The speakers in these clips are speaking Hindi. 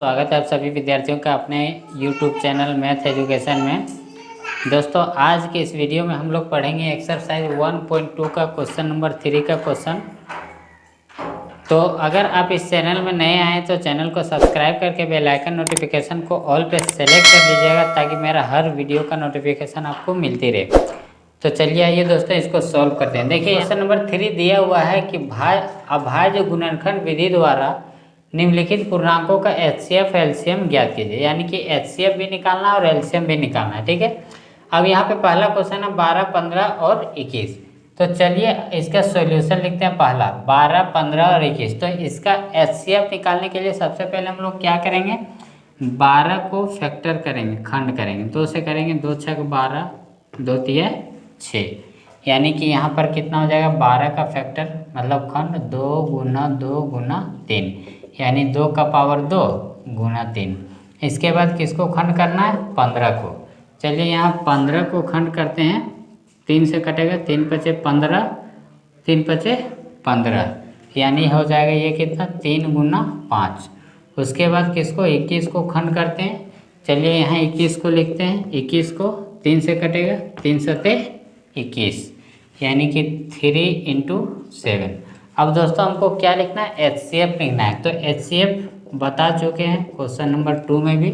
स्वागत है आप सभी विद्यार्थियों का अपने YouTube चैनल मैथ एजुकेशन में। दोस्तों आज के इस वीडियो में हम लोग पढ़ेंगे एक्सरसाइज 1.2 का क्वेश्चन नंबर 3 का क्वेश्चन। तो अगर आप इस चैनल में नए आए तो चैनल को सब्सक्राइब करके बेल आइकन नोटिफिकेशन को ऑल पे सेलेक्ट कर लीजिएगा ताकि मेरा हर वीडियो का नोटिफिकेशन आपको मिलती रहे। तो चलिए आइए दोस्तों इसको सॉल्व करते हैं। देखिए क्वेश्चन नंबर 3 दिया हुआ है कि अभाज्य गुणनखंड विधि द्वारा निम्नलिखित पूर्णांकों का HCF एलसीएम ज्ञात कीजिए। यानी कि HCF भी निकालना और एलसीएम भी निकालना है। ठीक है, अब यहाँ पे पहला क्वेश्चन है 12, 15 और 21। तो चलिए इसका सॉल्यूशन लिखते हैं। पहला 12, 15 और 21। तो इसका HCF निकालने के लिए सबसे पहले हम लोग क्या करेंगे, 12 को फैक्टर करेंगे, खंड करेंगे। 2 से करेंगे, 2 छक 12, 2 तिया 6। यानी कि यहाँ पर कितना हो जाएगा, 12 का फैक्टर मतलब खंड 2 गुना 2 गुना 3, यानी 2 का पावर 2 गुना 3। इसके बाद किसको खंड करना है, 15 को। चलिए यहाँ 15 को खंड करते हैं। 3 से कटेगा, 3 पचे 15, 3 पचे 15, यानी हो जाएगा ये कितना, 3 गुना 5। उसके बाद किसको, 21 को खंड करते हैं। चलिए यहाँ 21 को लिखते हैं। 21 को 3 से कटेगा, 3 सते 21, यानी कि 3 × 7। अब दोस्तों हमको क्या लिखना है, HCF लिखना है। तो HCF बता चुके हैं क्वेश्चन नंबर 2 में भी,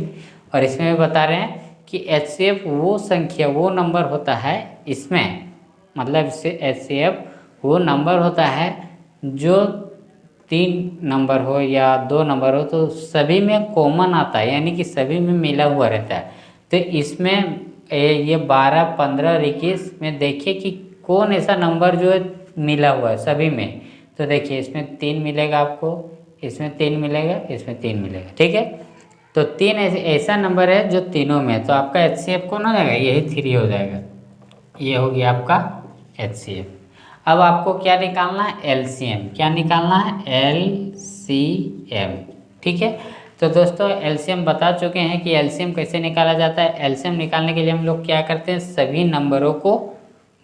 और इसमें भी बता रहे हैं कि HCF वो संख्या, वो नंबर होता है इसमें, मतलब इससे HCF वो नंबर होता है जो 3 नंबर हो या 2 नंबर हो तो सभी में कॉमन आता है, यानी कि सभी में मिला हुआ रहता है। तो इसमें ये 12, 15 और 21 में देखिए कि कौन ऐसा नंबर जो है मिला हुआ है सभी में। तो देखिए इसमें 3 मिलेगा आपको, इसमें 3 मिलेगा, इसमें 3 मिलेगा। ठीक है, तो 3 ऐसा नंबर है जो तीनों में है। तो आपका HCF कौन हो जाएगा, यही 3 हो जाएगा। ये हो गया आपका HCF। अब आपको क्या निकालना है, LCM। क्या निकालना है, LCM। ठीक है, तो दोस्तों LCM बता चुके हैं कि LCM कैसे निकाला जाता है। LCM निकालने के लिए हम लोग क्या करते हैं, सभी नंबरों को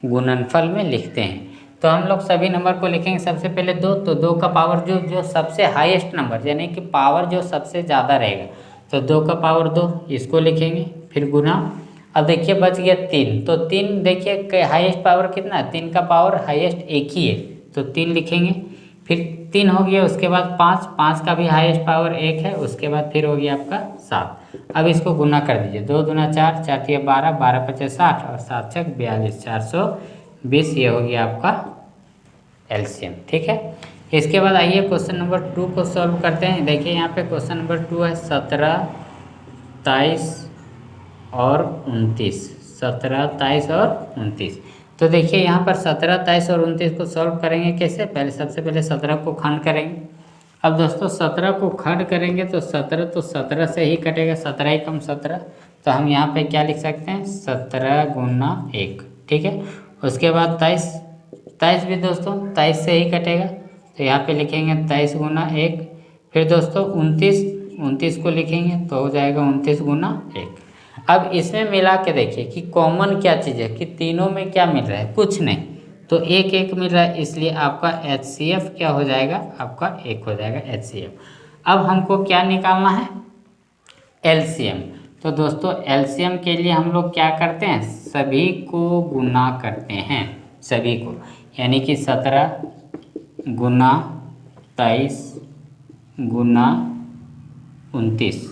गुणनफल में लिखते हैं। तो हम लोग सभी नंबर को लिखेंगे। सबसे पहले 2, तो 2 का पावर जो सबसे हाईएस्ट नंबर, यानी कि पावर जो सबसे ज़्यादा रहेगा, तो 2 का पावर 2 इसको लिखेंगे, फिर गुना। अब देखिए बच गया 3, तो 3 देखिए हाईएस्ट पावर कितना है, 3 का पावर हाईएस्ट 1 ही है, तो 3 लिखेंगे। फिर 3 हो गया, उसके बाद 5, 5 का भी हाईएस्ट पावर 1 है, उसके बाद फिर हो गया आपका 7। अब इसको गुना कर दीजिए, 2 दूना 4, 4 तिया 12, 12 पचे 60 और 7 छक 42, 420। ये हो गया आपका LCM। ठीक है, इसके बाद आइए क्वेश्चन नंबर 2 को सॉल्व करते हैं। देखिए यहाँ पे क्वेश्चन नंबर 2 है 17, 23 और 29। 17, 23 और 29। तो देखिए यहाँ पर 17, 23 और 29 को सॉल्व करेंगे कैसे, पहले सबसे पहले 17 को खंड करेंगे। अब दोस्तों 17 को खंड करेंगे तो 17 से ही कटेगा, 17 ही कम 17। तो हम यहाँ पे क्या लिख सकते हैं, 17 गुना 1। ठीक है, उसके बाद 23 भी दोस्तों 23 से ही कटेगा, तो यहाँ पे लिखेंगे 23 गुना 1। फिर दोस्तों 29 को लिखेंगे तो हो जाएगा 29 गुना 1। अब इसमें मिला के देखिए कि कॉमन क्या चीज़ है, कि तीनों में क्या मिल रहा है, कुछ नहीं, तो 1 1 मिल रहा है, इसलिए आपका HCF क्या हो जाएगा, आपका 1 हो जाएगा HCF। अब हमको क्या निकालना है, LCM। तो दोस्तों LCM के लिए हम लोग क्या करते हैं, सभी को गुना करते हैं, सभी को, यानी कि 17 गुना 23 गुना 29।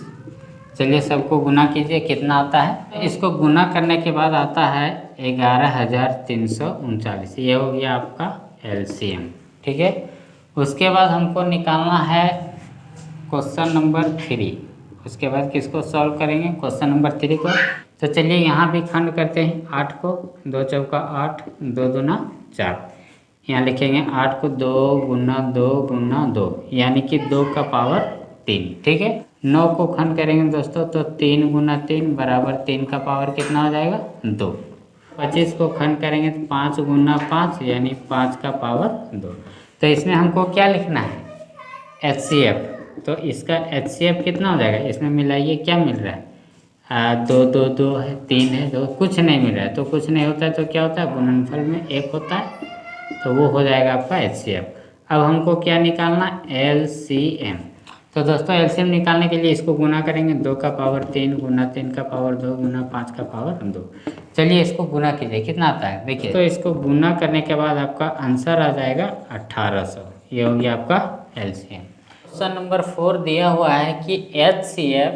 चलिए सबको गुना कीजिए, कितना आता है, इसको गुना करने के बाद आता है 11,339। ये हो गया आपका LCM। ठीक है, उसके बाद हमको निकालना है क्वेश्चन नंबर 3। उसके बाद किसको सॉल्व करेंगे, क्वेश्चन नंबर 3 को। तो चलिए यहाँ भी खंड करते हैं 8 को, 2 चौका 8, 2 दूना 4, यहाँ लिखेंगे 8 को 2 गुना 2 गुना 2, यानी कि 2 का पावर 3। ठीक है, 9 को खंड करेंगे दोस्तों तो 3 गुना 3 बराबर 3 का पावर कितना हो जाएगा, 2। 25 को खंड करेंगे तो 5 गुना 5, यानी 5 का पावर 2। तो इसमें हमको क्या लिखना है, HCF। तो इसका HCF कितना हो जाएगा, इसमें मिलाइए क्या मिल रहा है, 2 2 2 है, 3 है, 2 कुछ नहीं मिल रहा है। तो कुछ नहीं होता है तो क्या होता है, गुणनफल में 1 होता है, तो वो हो जाएगा आपका HCF। अब हमको क्या निकालना, LCM। तो दोस्तों एलसीएम निकालने के लिए इसको गुना करेंगे, 2 का पावर 3 गुना 3 का पावर 2 गुना 5 का पावर 2। चलिए इसको गुना कीजिए, कितना आता है देखिए। तो इसको गुना करने के बाद आपका आंसर आ जाएगा 1800। ये हो गया आपका एलसीएम। क्वेश्चन नंबर 4 दिया हुआ है कि HCF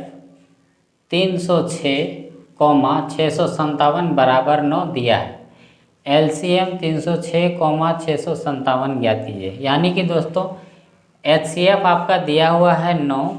306,657 बराबर 9 दिया है। LCM 306,657 ज्ञात कीजिए। यानी कि दोस्तों HCF आपका दिया हुआ है 9,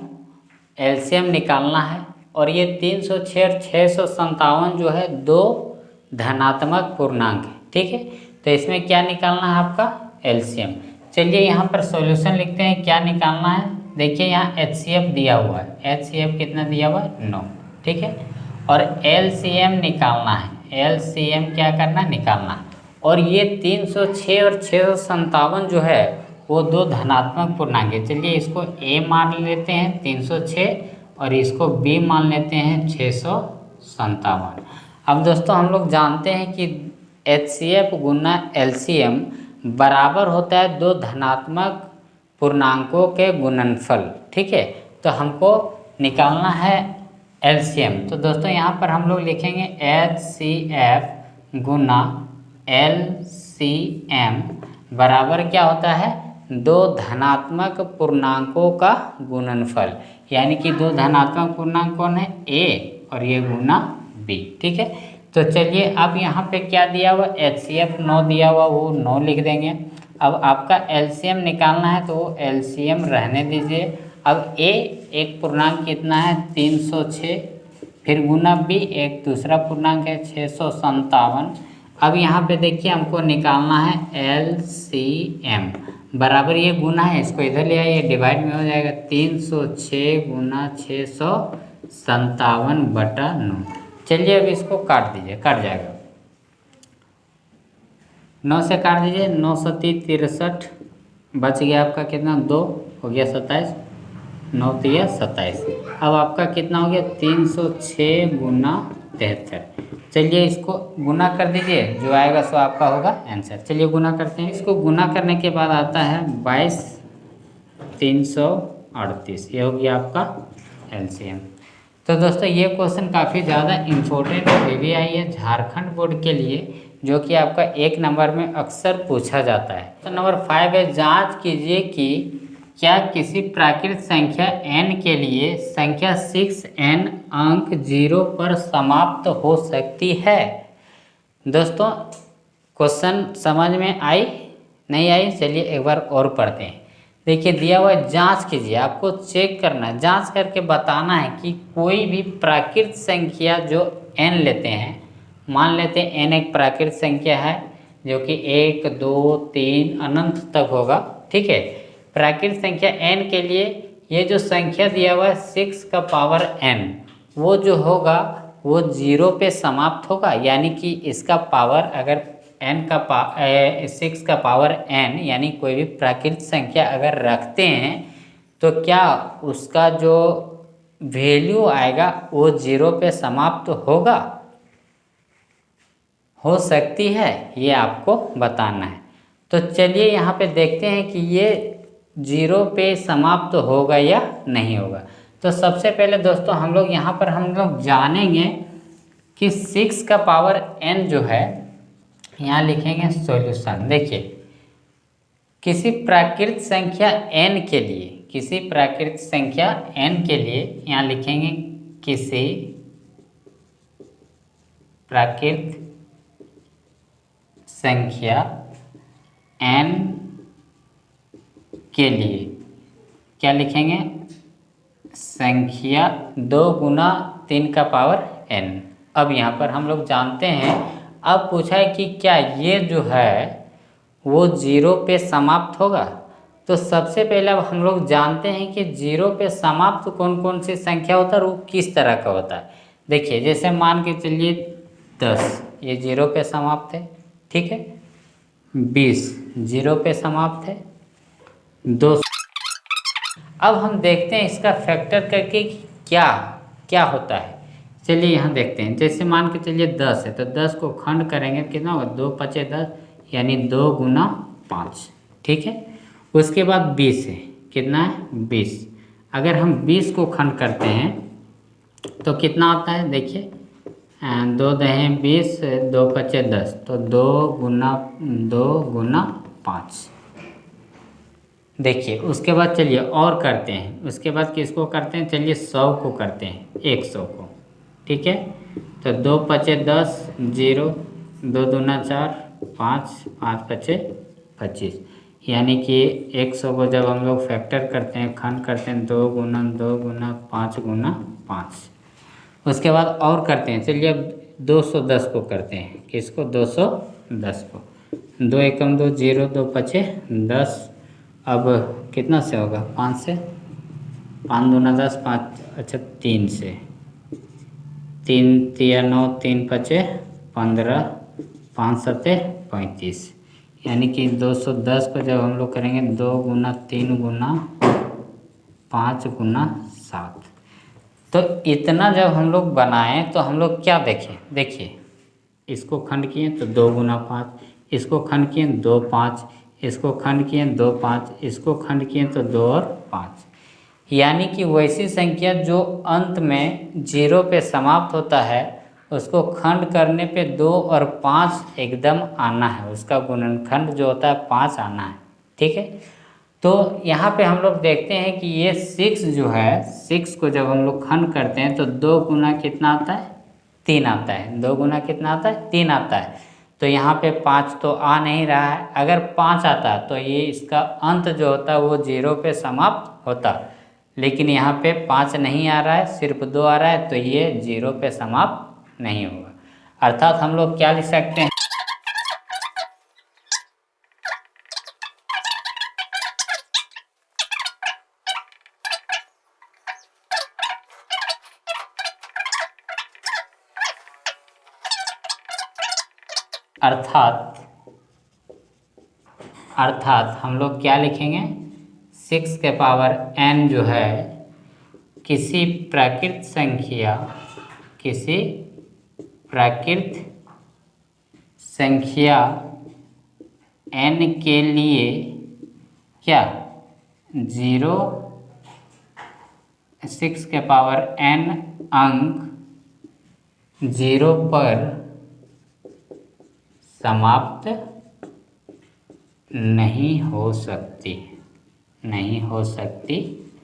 LCM निकालना है और ये 306 और 657 जो है दो धनात्मक पूर्णांक है, ठीक है। तो इसमें क्या निकालना है आपका LCM। चलिए यहाँ पर सॉल्यूशन लिखते हैं, क्या निकालना है। देखिए यहाँ HCF दिया हुआ है, HCF कितना दिया हुआ है 9, ठीक है। और LCM निकालना है, LCM क्या करना है निकालना। और ये 306 और 657 जो है वो दो धनात्मक पूर्णांक है। चलिए इसको A मान लेते हैं 306 और इसको B मान लेते हैं 657। अब दोस्तों हम लोग जानते हैं कि HCF गुना LCM बराबर होता है दो धनात्मक पूर्णांकों के गुणनफल, ठीक है। तो हमको निकालना है LCM। तो दोस्तों यहाँ पर हम लोग लिखेंगे HCF गुना LCM बराबर क्या होता है दो धनात्मक पूर्णांकों का गुणनफल। यानी कि दो धनात्मक पूर्णांक कौन है A और ये गुना B, ठीक है। तो चलिए अब यहाँ पे क्या दिया हुआ HCF 9 दिया हुआ, वो 9 लिख देंगे। अब आपका LCM निकालना है तो वो LCM रहने दीजिए। अब A एक पूर्णांक कितना है 306, फिर गुना B एक दूसरा पूर्णांक है 657। अब यहाँ पे देखिए हमको निकालना है LCM बराबर, ये गुना है इसको इधर ले आइए, डिवाइड में हो जाएगा 306 गुना 657 बटा 9। चलिए अब इसको काट दीजिए, कट जाएगा, 9 से काट दीजिए, 9 सती 63, बच गया आपका कितना 2 हो गया 27, 9 तिया 27। अब आपका कितना हो गया 306 गुना 73। चलिए इसको गुना कर दीजिए, जो आएगा सो आपका होगा आंसर। चलिए गुना करते हैं। इसको गुना करने के बाद आता है 22,338, ये हो गया आपका LCM। तो दोस्तों ये क्वेश्चन काफ़ी ज़्यादा इम्पोर्टेंट और हेवी आई है झारखंड बोर्ड के लिए, जो कि आपका 1 नंबर में अक्सर पूछा जाता है। तो नंबर 5 है, जांच कीजिए कि क्या किसी प्राकृत संख्या n के लिए संख्या 6n अंक 0 पर समाप्त हो सकती है। दोस्तों क्वेश्चन समझ में आई नहीं आई, चलिए एक बार और पढ़ते हैं। देखिए दिया हुआ है, जांच कीजिए, आपको चेक करना है, जांच करके बताना है कि कोई भी प्राकृत संख्या जो n लेते हैं, मान लेते हैं n एक प्राकृत संख्या है जो कि 1 2 3 अनंत तक होगा, ठीक है। प्राकृत संख्या n के लिए ये जो संख्या दिया हुआ है 6 का पावर n, वो जो होगा वो 0 पे समाप्त होगा। यानी कि इसका पावर अगर n का 6 का पावर n यानी कोई भी प्राकृत संख्या अगर रखते हैं तो क्या उसका जो वैल्यू आएगा वो 0 पे समाप्त होगा, हो सकती है, ये आपको बताना है। तो चलिए यहाँ पे देखते हैं कि ये 0 पे समाप्त होगा या नहीं होगा। तो सबसे पहले दोस्तों हम लोग यहाँ पर हम लोग जानेंगे कि 6 का पावर n जो है, यहाँ लिखेंगे सॉल्यूशन। देखिए किसी प्राकृत संख्या n के लिए, किसी प्राकृत संख्या n के लिए यहाँ लिखेंगे किसी प्राकृत संख्या n के लिए क्या लिखेंगे, संख्या 2 गुना 3 का पावर n। अब यहाँ पर हम लोग जानते हैं, अब पूछा है कि क्या ये जो है वो 0 पे समाप्त होगा। तो सबसे पहले अब हम लोग जानते हैं कि 0 पे समाप्त कौन कौन सी संख्या होता है और वो किस तरह का होता है। देखिए जैसे मान के चलिए 10 ये 0 पे समाप्त है, ठीक है। 20 0 पे समाप्त है, 200। अब हम देखते हैं इसका फैक्टर करके क्या क्या होता है। चलिए यहाँ देखते हैं, जैसे मान के चलिए 10 है तो 10 को खंड करेंगे कितना होगा 2 5 10 यानी 2 गुना 5, ठीक है। उसके बाद 20 है, कितना है 20। अगर हम 20 को खंड करते हैं तो कितना आता है, देखिए 2 दहे 20, 2 पचे 10, तो 2 गुना 5। देखिए उसके बाद चलिए और करते हैं, उसके बाद किसको करते हैं, चलिए 100 को करते हैं, 100 को, ठीक है। तो 2 पचे 10, 0, 2 दूना 4, 5, 5 पचे 25, यानी कि 100 को जब हम लोग फैक्टर करते हैं, खंड करते हैं, 2 गुना 2 गुना 5 गुना 5। उसके बाद और करते हैं, चलिए अब 210 को करते हैं, किसको, 210 को। 2 एकम 2, 0, 2 पचे 10, अब कितना से होगा, 5 से, 5 दूना 10, 5 अच्छा 3 से, 3 तिया 9, 3 पचे 15, 5 सते 35, यानी कि 210 को जब हम लोग करेंगे 2 गुना 3 गुना 5 गुना 7, तो इतना जब हम लोग बनाएं तो हम लोग क्या देखें, देखिए इसको खंड किए तो 2 गुना 5, इसको खंड किए 2 5, इसको खंड किए 2 5, इसको खंड किए तो 2 और 5, यानी कि वैसी संख्या जो अंत में 0 पे समाप्त होता है उसको खंड करने पे 2 और 5 एकदम आना है, उसका गुणनखंड जो होता है 5 आना है, ठीक है। तो यहाँ पे हम लोग देखते हैं कि ये 6 जो है, 6 को जब हम लोग खंड करते हैं तो 2 गुना कितना आता है, 3 आता है, 2 गुना कितना आता है, 3 आता है। तो यहाँ पे 5 तो आ नहीं रहा है, अगर 5 आता तो ये इसका अंत जो होता है वो 0 पे समाप्त होता, लेकिन यहाँ पे 5 नहीं आ रहा है, सिर्फ 2 आ रहा है, तो ये 0 पे समाप्त नहीं होगा। अर्थात हम लोग क्या लिख सकते हैं, अर्थात हम लोग क्या लिखेंगे, 6 के पावर n जो है किसी प्राकृत संख्या n के लिए क्या, 0, 6 के पावर n अंक 0 पर समाप्त नहीं हो सकती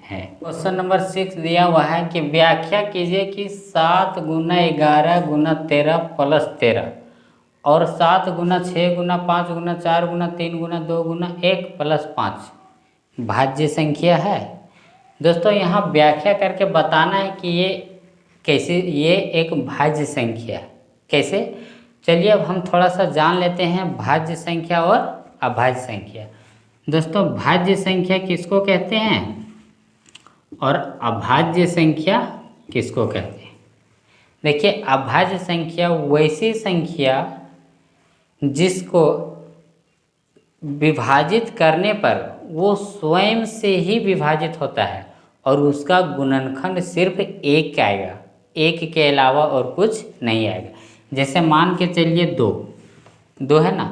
है। क्वेश्चन नंबर 6 दिया हुआ है कि व्याख्या कीजिए कि 7 गुना 11 गुना 13 प्लस 13 और 7 गुना 6 गुना 5 गुना 4 गुना 3 गुना 2 गुना 1 प्लस 5 भाज्य संख्या है। दोस्तों यहाँ व्याख्या करके बताना है कि ये कैसे, ये एक भाज्य संख्या है, कैसे, चलिए अब हम थोड़ा सा जान लेते हैं भाज्य संख्या और अभाज्य संख्या। दोस्तों भाज्य संख्या किसको कहते हैं और अभाज्य संख्या किसको कहते हैं। देखिए अभाज्य संख्या वैसी संख्या जिसको विभाजित करने पर वो स्वयं से ही विभाजित होता है और उसका गुणनखंड सिर्फ 1 आएगा, 1 के अलावा और कुछ नहीं आएगा। जैसे मान के चलिए 2 है ना,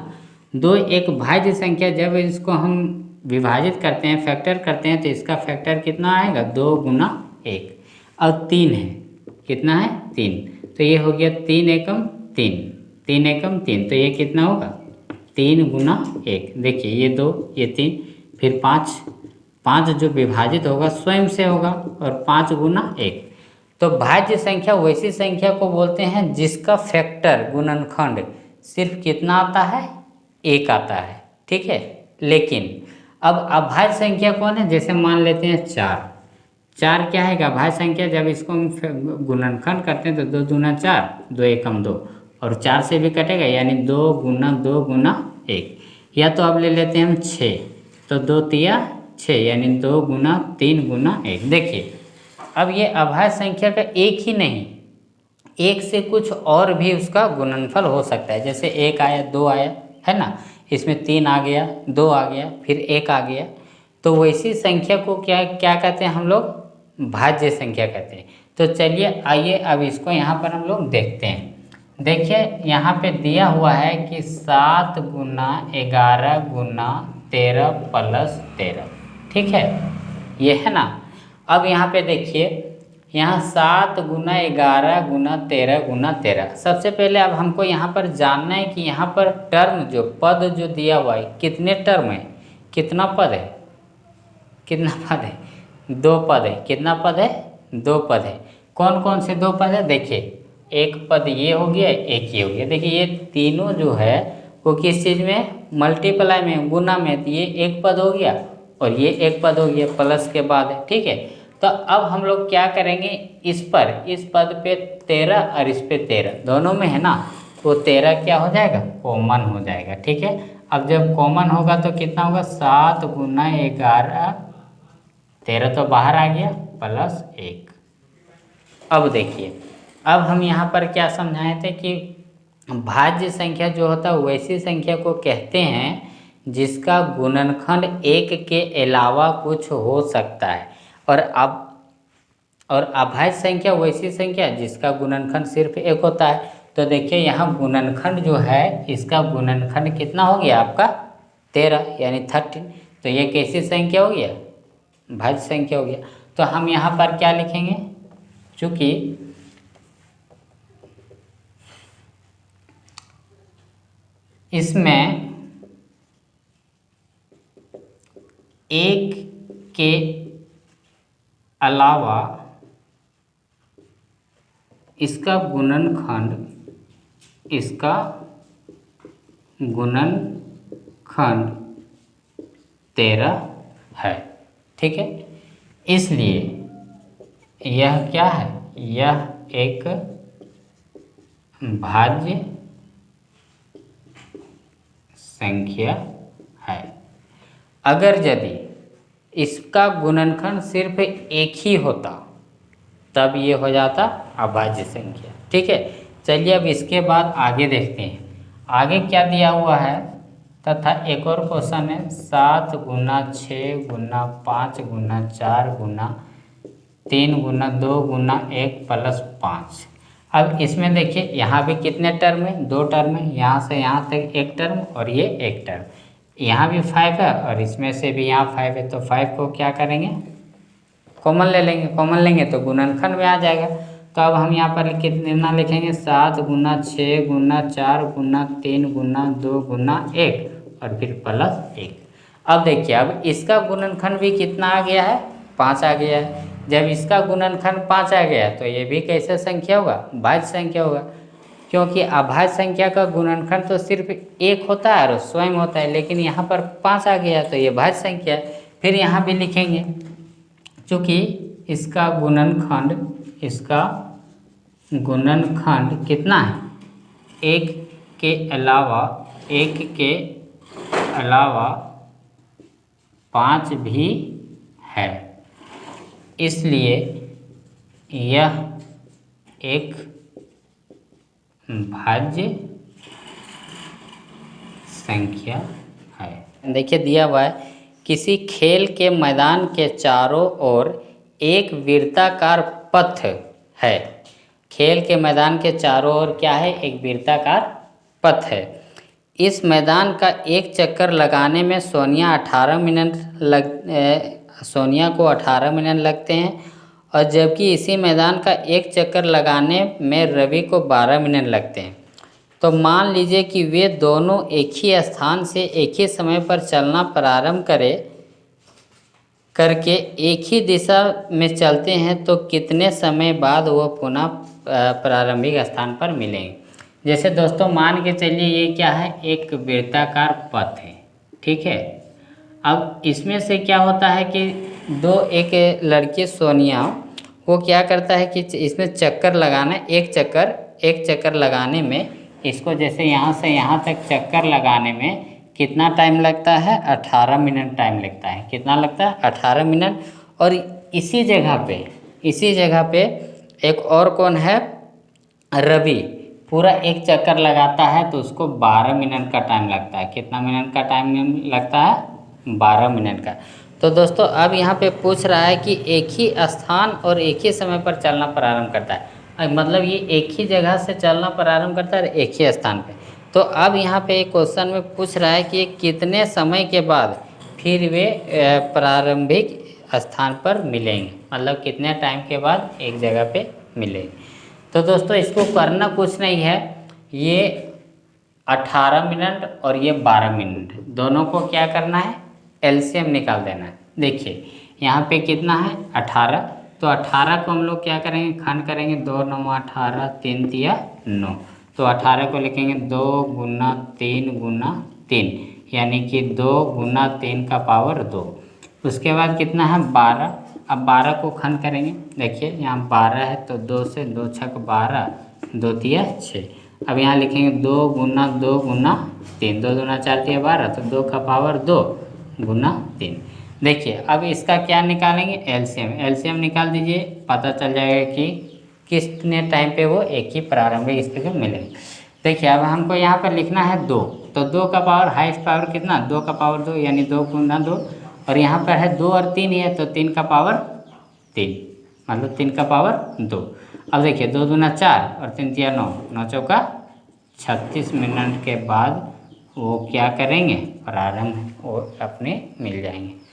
2 एक भाज्य संख्या, जब इसको हम विभाजित करते हैं, फैक्टर करते हैं, तो इसका फैक्टर कितना आएगा, 2 गुना 1। और 3 है, कितना है, 3, तो ये हो गया 3 एकम 3, 3 एकम 3, तो ये कितना होगा, 3 गुना 1। देखिए ये 2, ये 3, फिर 5 जो विभाजित होगा स्वयं से होगा, और 5 गुना 1। तो भाज्य संख्या वैसी संख्या को बोलते हैं जिसका फैक्टर गुणनखंड सिर्फ कितना आता है, 1 आता है, ठीक है। लेकिन अब अभाज्य संख्या कौन है, जैसे मान लेते हैं 4 क्या है अभाज्य संख्या, जब इसको हम गुणनखंड करते हैं तो 2 दूना 4, 2 एकम 2, और 4 से भी कटेगा, यानी 2 गुना 1। या तो अब ले लेते हैं हम 6, तो 2 तिया 6, यानी 2 गुना 3 गुना 1। देखिए अब ये अभाज्य संख्या का एक ही नहीं, एक से कुछ और भी उसका गुणनफल हो सकता है। जैसे 1 आया, 2 आया, है ना, इसमें 3 आ गया, 2 आ गया, फिर 1 आ गया, तो वैसी संख्या को क्या कहते हैं हम लोग, भाज्य संख्या कहते हैं। तो चलिए आइए अब इसको यहाँ पर हम लोग देखते हैं। देखिए यहाँ पे दिया हुआ है कि 7 गुना 11 गुना 13 प्लस 13, ठीक है, ये है ना। अब यहाँ पे देखिए, यहाँ 7 गुना 11 गुना 13 गुना 13। सबसे पहले अब हमको यहाँ पर जानना है कि यहाँ पर टर्म जो पद जो दिया हुआ है कितने टर्म है, कितना पद है, कितना पद है, 2 पद है। कितना पद है, 2 पद है। कौन कौन से 2 पद है, देखिए एक पद ये हो गया, एक ये हो गया। देखिए ये तीनों जो है वो किस चीज़ में, मल्टीप्लाई में, गुना में। तो ये एक पद हो गया और ये एक पद हो गया प्लस के बाद है, ठीक है। तो अब हम लोग क्या करेंगे, इस पद पे 13 और इस पे 13 दोनों में है ना, तो 13 क्या हो जाएगा, कॉमन हो जाएगा, ठीक है। अब जब कॉमन होगा तो कितना होगा, 7 गुना 11, 13 तो बाहर आ गया प्लस 1। अब देखिए, अब हम यहाँ पर क्या समझाए थे कि भाज्य संख्या जो होता है वैसी संख्या को कहते हैं जिसका गुणनखंड 1 के अलावा कुछ हो सकता है। और अभाज्य संख्या वैसी संख्या जिसका गुणनखंड सिर्फ 1 होता है। तो देखिए यहाँ गुणनखंड जो है, इसका गुणनखंड कितना हो गया आपका, 13 यानी 13। तो ये कैसी संख्या हो गया, भाज्य संख्या हो गया। तो हम यहाँ पर क्या लिखेंगे, चूँकि इसमें 1 के अलावा इसका गुणनखंड 13 है, ठीक है। इसलिए यह क्या है, यह एक भाज्य संख्या है। अगर यदि इसका गुणनखंड सिर्फ 1 ही होता तब ये हो जाता अभाज्य संख्या, ठीक है। चलिए अब इसके बाद आगे देखते हैं, आगे क्या दिया हुआ है। तथा एक और क्वेश्चन है, 7 गुना 6 गुना 5 गुना 4 गुना 3 गुना 2 गुना 1 प्लस 5। अब इसमें देखिए यहाँ भी कितने टर्म है, 2 टर्म है। यहाँ से यहाँ तक 1 टर्म और ये 1 टर्म। यहाँ भी 5 है और इसमें से भी यहाँ 5 है। तो 5 को क्या करेंगे, कॉमन ले लेंगे। कॉमन लेंगे तो गुणनखंड में आ जाएगा। तो अब हम यहाँ पर कितना लिखेंगे, 7 गुना 6 गुना 4 गुना 3 गुना 2 गुना 1 और फिर प्लस 1। अब देखिए, अब इसका गुणनखंड भी कितना आ गया है, 5 आ गया है। जब इसका गुणनखंड 5 आ गया तो ये भी कैसे संख्या होगा, भाज्य संख्या होगा। क्योंकि अभाज्य संख्या का गुणनखंड तो सिर्फ 1 होता है और स्वयं होता है, लेकिन यहाँ पर 5 आ गया तो ये भाज्य संख्या है। फिर यहाँ भी लिखेंगे, चूँकि इसका गुणनखंड कितना है, 1 के अलावा 5 भी है। इसलिए यह एक भाज्य संख्या है। देखिए दिया हुआ है, किसी खेल के मैदान के चारों ओर एक वृत्ताकार पथ है। खेल के मैदान के चारों ओर क्या है, एक वृत्ताकार पथ है। इस मैदान का एक चक्कर लगाने में सोनिया को 18 मिनट लगते हैं, और जबकि इसी मैदान का एक चक्कर लगाने में रवि को 12 मिनट लगते हैं। तो मान लीजिए कि वे दोनों एक ही स्थान से एक ही समय पर चलना प्रारंभ करके एक ही दिशा में चलते हैं, तो कितने समय बाद वह पुनः प्रारंभिक स्थान पर मिलेंगे। जैसे दोस्तों मान के चलिए ये क्या है, एक वृत्ताकार पथ है, ठीक है। अब इसमें से क्या होता है कि एक लड़की सोनिया, वो क्या करता है कि इसमें चक्कर लगाना, एक चक्कर लगाने में इसको जैसे यहाँ से यहाँ तक चक्कर लगाने में कितना टाइम लगता है, 18 मिनट टाइम लगता है। कितना लगता है, 18 मिनट। और इसी जगह पे एक और कौन है, रवि, पूरा एक चक्कर लगाता है तो उसको 12 मिनट का टाइम लगता है। कितना मिनट का टाइम लगता है, 12 मिनट का। तो दोस्तों अब यहाँ पे पूछ रहा है कि एक ही स्थान और एक ही समय पर चलना प्रारंभ करता है, मतलब ये एक ही जगह से चलना प्रारंभ करता है एक ही स्थान पे। तो अब यहाँ पे एक क्वेश्चन में पूछ रहा है कि कितने समय के बाद फिर वे प्रारंभिक स्थान पर मिलेंगे, मतलब कितने टाइम के बाद एक जगह पे मिलेंगे। तो दोस्तों इसको करना कुछ नहीं है, ये 18 मिनट और ये 12 मिनट दोनों को क्या करना है, एलसीएम निकाल देना है। देखिए यहाँ पे कितना है 18, तो 18 को हम लोग क्या करेंगे, खंड करेंगे, 2 9 18, 3 तिया 9, तो 18 को लिखेंगे 2 गुना 3 गुना 3, यानी कि 2 गुना 3 का पावर 2। उसके बाद कितना है 12, अब 12 को खंड करेंगे, देखिए यहाँ 12 है तो 2 से 2 छक 12, 2 तिया 6। अब यहाँ लिखेंगे 2 गुना 3, 2 दूना 4 तिया 12, तो 2 का पावर 2 गुना 3। देखिए अब इसका क्या निकालेंगे, एलसीएम। एलसीएम निकाल दीजिए, पता चल जाएगा कि कितने टाइम पे वो एक ही प्रारंभिक स्थिति में मिलेगा। देखिए अब हमको यहाँ पर लिखना है 2, तो 2 का पावर हाईएस्ट पावर कितना, 2 का पावर 2, यानी 2 गुना 2, और यहाँ पर है 2 और 3 है तो 3 का पावर 3, मतलब 3 का पावर 2। अब देखिए 2 दूना 4 और 3 तिया 9, 9 चौका 36 मिनट के बाद वो क्या करेंगे, प्रारंभ वो अपने मिल जाएंगे।